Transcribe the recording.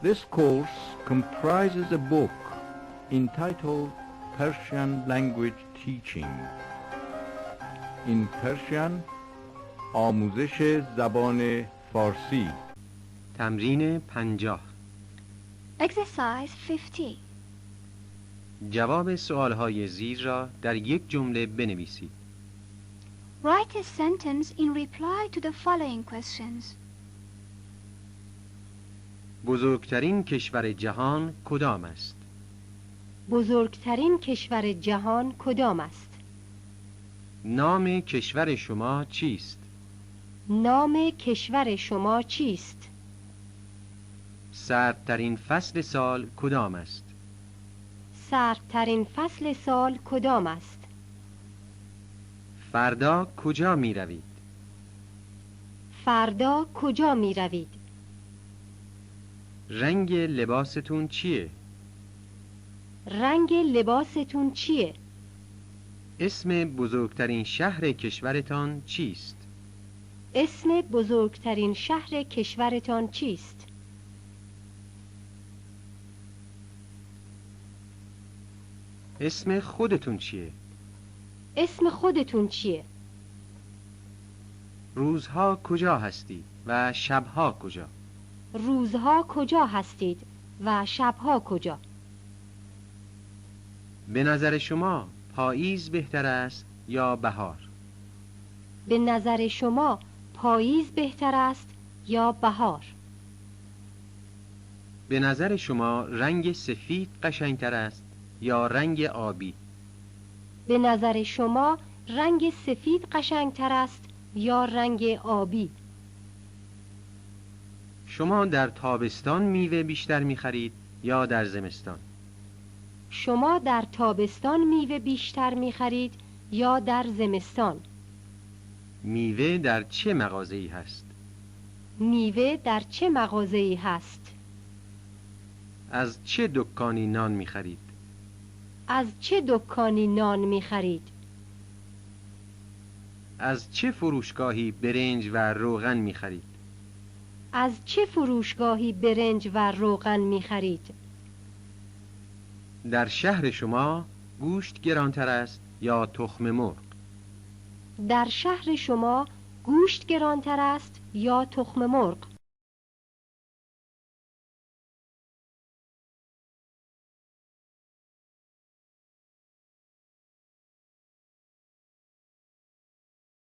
This course comprises a book entitled Persian Language Teaching. In Persian آموزش زبان فارسی. تمرین 50. Exercise 50. جواب سوالهای زیر را در یک جمله بنویسید. Write a sentence in reply to the following questions. بزرگترین کشور جهان کدام است؟ بزرگترین کشور جهان کدام است؟ نام کشور شما چیست؟ نام کشور شما چیست؟ سردترین فصل سال کدام است؟ سردترین فصل سال کدام است؟ فردا کجا می روید؟ فردا کجا می روید؟ رنگ لباستون چیه؟ رنگ لباستون چیه؟ اسم بزرگترین شهر کشورتان چیست؟ اسم بزرگترین شهر کشورتان چیست؟ اسم خودتون چیه؟ اسم خودتون چیه؟ روزها کجا هستی و شبها کجا؟ روزها کجا هستید و شبها کجا؟ به نظر شما پاییز بهتر است یا بهار؟ به نظر شما پاییز بهتر است یا بهار؟ به نظر شما رنگ سفید قشنگتر است یا رنگ آبی؟ به نظر شما رنگ سفید قشنگتر است یا رنگ آبی؟ شما در تابستان میوه بیشتر می‌خرید یا در زمستان؟ شما در تابستان میوه بیشتر می‌خرید یا در زمستان؟ میوه در چه مغازه‌ای هست؟ میوه در چه مغازه‌ای هست؟ از چه دکانی نان می‌خرید؟ از چه دکانی نان می‌خرید؟ از چه فروشگاهی برنج و روغن می‌خرید؟ از چه فروشگاهی برنج و روغن می‌خرید؟ در شهر شما گوشت گرانتر است یا تخم مرغ؟ در شهر شما گوشت گرانتر است یا تخم مرغ؟